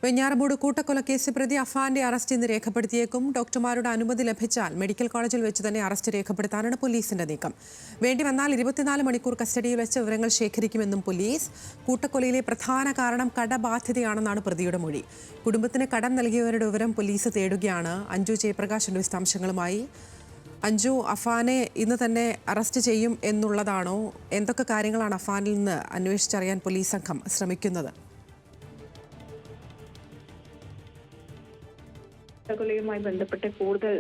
വെഞ്ഞാറമൂട് കൂട്ടക്കൊലക്കേസ് പ്രതി അഫാന്റെ അറസ്റ്റ് ഇന്ന് രേഖപ്പെടുത്തിയേക്കും. ഡോക്ടർമാരുടെ അനുമതി ലഭിച്ചാൽ മെഡിക്കൽ കോളേജിൽ വെച്ച് തന്നെ അറസ്റ്റ് രേഖപ്പെടുത്താനാണ് പോലീസിന്റെ നീക്കം. വേണ്ടി വന്നാൽ 24 മണിക്കൂർ കസ്റ്റഡിയിൽ വെച്ച് വിവരങ്ങൾ ശേഖരിക്കുമെന്നും പോലീസ്. കൂട്ടക്കൊലയിലെ പ്രധാന കാരണം കടബാധ്യതയാണെന്നാണ് പ്രതിയുടെ മൊഴി. കുടുംബത്തിന് കടം നൽകിയവരുടെ വിവരം പോലീസ് തേടുകയാണ്. അഞ്ജു ജയപ്രകാശിന്റെ വിശദാംശങ്ങളുമായി. അഞ്ജു, അഫാനെ ഇന്ന് തന്നെ അറസ്റ്റ് ചെയ്യും എന്നുള്ളതാണോ? എന്തൊക്കെ കാര്യങ്ങളാണ് അഫാനിൽ നിന്ന് അന്വേഷിച്ചറിയാൻ പോലീസ് സംഘം ശ്രമിക്കുന്നത്? കൊലയുമായി ബന്ധപ്പെട്ട് കൂടുതൽ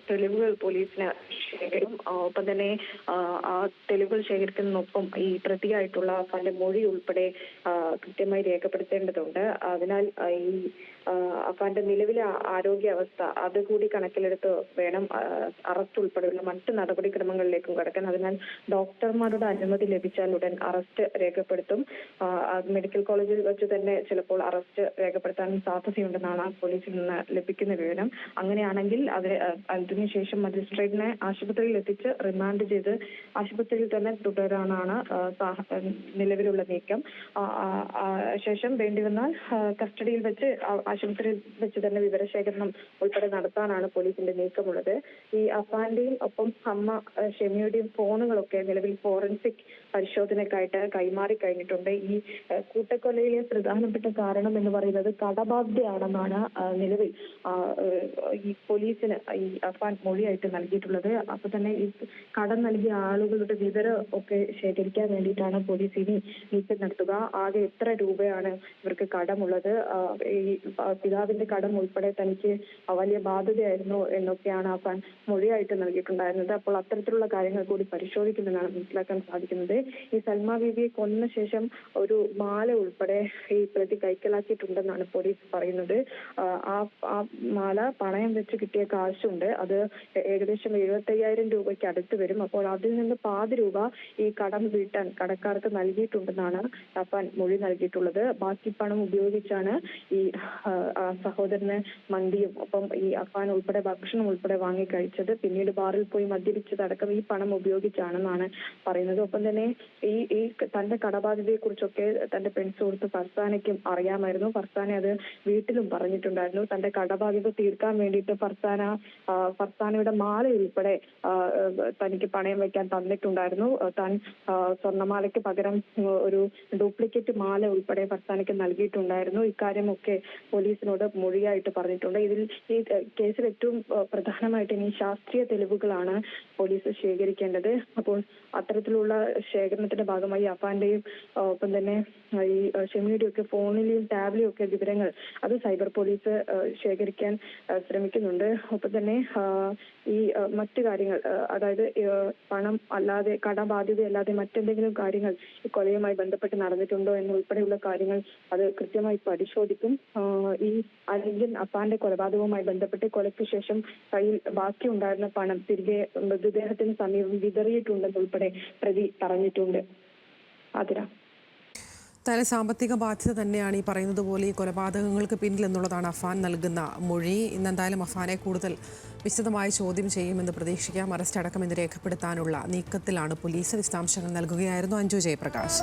തെളിവുകൾ പോലീസിന് ശേഖരിക്കും. ഒപ്പം തന്നെ ആ തെളിവുകൾ ശേഖരിക്കുന്നതിനൊപ്പം ഈ പ്രതിയായിട്ടുള്ള അഫാന്റെ മൊഴി ഉൾപ്പെടെ കൃത്യമായി രേഖപ്പെടുത്തേണ്ടതുണ്ട്. അതിനാൽ ഈ അഫാന്റെ നിലവിലെ ആരോഗ്യാവസ്ഥ അതുകൂടി കണക്കിലെടുത്ത് വേണം അറസ്റ്റ് ഉൾപ്പെടെയുള്ള മറ്റ് നടപടിക്രമങ്ങളിലേക്കും കടക്കാൻ. അതിനാൽ ഡോക്ടർമാരുടെ അനുമതി ലഭിച്ചാൽ ഉടൻ അറസ്റ്റ് രേഖപ്പെടുത്തും. മെഡിക്കൽ കോളേജിൽ വെച്ച് തന്നെ ചിലപ്പോൾ അറസ്റ്റ് രേഖപ്പെടുത്താൻ സാധ്യതയുണ്ടെന്നാണ് പോലീസിൽ നിന്ന് ലഭിക്കുന്ന വിവരം. അങ്ങനെയാണെങ്കിൽ അതിനുശേഷം മജിസ്ട്രേറ്റിനെ ആശുപത്രിയിൽ എത്തിച്ച് റിമാൻഡ് ചെയ്ത് ആശുപത്രിയിൽ തന്നെ തുടരാനാണ് നിലവിലുള്ള നീക്കം. ശേഷം വേണ്ടിവന്നാൽ കസ്റ്റഡിയിൽ വെച്ച് ആശുപത്രിയിൽ വെച്ച് തന്നെ വിവരശേഖരണം ഉൾപ്പെടെ നടത്താനാണ് പോലീസിന്റെ നീക്കമുള്ളത്. ഈ അഫാന്റെയും ഒപ്പം അമ്മ ഷെമിയുടെയും ഫോണുകളൊക്കെ നിലവിൽ ഫോറൻസിക് പരിശോധനയ്ക്കായിട്ട് കൈമാറി കഴിഞ്ഞിട്ടുണ്ട്. ഈ കൂട്ടക്കൊലയിലെ പ്രധാനപ്പെട്ട കാരണം എന്ന് പറയുന്നത് കടബാധ്യതയാണെന്നാണ് നിലവിൽ ഈ പോലീസിന് ഈ അഫാൻ മൊഴിയായിട്ട് നൽകിയിട്ടുള്ളത്. അപ്പൊ തന്നെ ഈ കടം നൽകിയ ആളുകളുടെ വിവരം ഒക്കെ ശേഖരിക്കാൻ വേണ്ടിയിട്ടാണ് പോലീസ് ഇനി നീക്കം നടത്തുക. ആകെ എത്ര രൂപയാണ് ഇവർക്ക് കടമുള്ളത്, ഈ പിതാവിന്റെ കടം ഉൾപ്പെടെ തനിക്ക് വലിയ ബാധ്യതയായിരുന്നു എന്നൊക്കെയാണ് അഫാൻ മൊഴിയായിട്ട് നൽകിയിട്ടുണ്ടായിരുന്നത്. അപ്പോൾ അത്തരത്തിലുള്ള കാര്യങ്ങൾ കൂടി പരിശോധിക്കുമെന്നാണ് മനസ്സിലാക്കാൻ സാധിക്കുന്നത്. ഈ സൽമാ ബീവിയെ കൊന്ന ശേഷം ഒരു മാല ഉൾപ്പെടെ ഈ പ്രതി കൈക്കലാക്കിയിട്ടുണ്ടെന്നാണ് പോലീസ് പറയുന്നത്. ആ മാല പണയം വെച്ച് കിട്ടിയ കാശുണ്ട്, അത് ഏകദേശം 75,000 രൂപയ്ക്ക് അടുത്ത് വരും. അപ്പോൾ അതിൽ നിന്ന് പാതി രൂപ ഈ കടം വീട്ടാൻ കടക്കാർക്ക് നൽകിയിട്ടുണ്ടെന്നാണ് അഫാൻ മൊഴി നൽകിയിട്ടുള്ളത്. ബാക്കി പണം ഉപയോഗിച്ചാണ് ഈ സഹോദരന് മന്തിയും ഒപ്പം ഈ അഫാൻ ഉൾപ്പെടെ ഭക്ഷണം ഉൾപ്പെടെ വാങ്ങി കഴിച്ചത്. പിന്നീട് ബാറിൽ പോയി മദ്യപിച്ചതടക്കം ഈ പണം ഉപയോഗിച്ചാണെന്നാണ് പറയുന്നത്. ഒപ്പം തന്നെ ഈ തന്റെ കടബാധ്യതയെ കുറിച്ചൊക്കെ തന്റെ സുഹൃത്ത് ഫർസാനയ്ക്കും അറിയാമായിരുന്നു. ഫർസാന അത് വീട്ടിലും പറഞ്ഞിട്ടുണ്ടായിരുന്നു. തന്റെ കടബാധ്യത തീർക്കാൻ വേണ്ടിയിട്ട് ഫർസാനയുടെ മാല ഉൾപ്പെടെ തനിക്ക് പണയം വെക്കാൻ തന്നിട്ടുണ്ടായിരുന്നു. താൻ സ്വർണ്ണമാലയ്ക്ക് പകരം ഒരു ഡ്യൂപ്ലിക്കേറ്റ് മാല ഉൾപ്പെടെ ഫർസാനയ്ക്ക് നൽകിയിട്ടുണ്ടായിരുന്നു. ഇക്കാര്യമൊക്കെ പോലീസിനോട് മൊഴിയായിട്ട് പറഞ്ഞിട്ടുണ്ട്. ഇതിൽ ഈ കേസിൽ ഏറ്റവും പ്രധാനമായിട്ട് ഇനി ശാസ്ത്രീയ തെളിവുകളാണ് പോലീസ് ശേഖരിക്കേണ്ടത്. അപ്പോൾ അത്തരത്തിലുള്ള ശേഖരണത്തിന്റെ ഭാഗമായി അഫാന്റെയും ഒപ്പം തന്നെ ഈ ഷെമിയുടെയും ഒക്കെ ഫോണിലെയും ടാബിലെയും ഒക്കെ വിവരങ്ങൾ അത് സൈബർ പോലീസ് ശേഖരിക്കാൻ ശ്രമിക്കുന്നുണ്ട്. ഒപ്പം തന്നെ ഈ മറ്റു കാര്യങ്ങൾ, അതായത് പണം അല്ലാതെ കടബാധ്യതയല്ലാതെ മറ്റെന്തെങ്കിലും കാര്യങ്ങൾ ഈ കൊലയുമായി ബന്ധപ്പെട്ട് നടന്നിട്ടുണ്ടോ എന്നുൾപ്പെടെയുള്ള കാര്യങ്ങൾ അത് കൃത്യമായി പരിശോധിക്കും. അല്ലെങ്കിൽ അഫാന്റെ കൊലപാതകവുമായി ബന്ധപ്പെട്ട് കൊലയ്ക്ക് ശേഷം കയ്യിൽ ബാക്കി ഉണ്ടായിരുന്ന പണം തിരികെ മൃതദേഹത്തിന് സമീപം വിതറിയിട്ടുണ്ടെന്നുൾപ്പെടെ പ്രതി പറഞ്ഞിട്ടുണ്ട്. തന്നെ സാമ്പത്തിക ബാധ്യത തന്നെയാണ് ഈ പറയുന്നത് പോലെ ഈ കൊലപാതകങ്ങൾക്ക് പിന്നിൽ എന്നുള്ളതാണ് അഫാൻ നൽകുന്ന മൊഴി. ഇന്നെന്തായാലും അഫാനെ കൂടുതൽ വിശദമായി ചോദ്യം ചെയ്യുമെന്ന് പ്രതീക്ഷിക്കാം. അറസ്റ്റ് അടക്കം ഇന്ന് രേഖപ്പെടുത്താനുള്ള നീക്കത്തിലാണ് പോലീസ്. വിശദാംശങ്ങൾ നൽകുകയായിരുന്നു അഞ്ജു ജയപ്രകാശ്.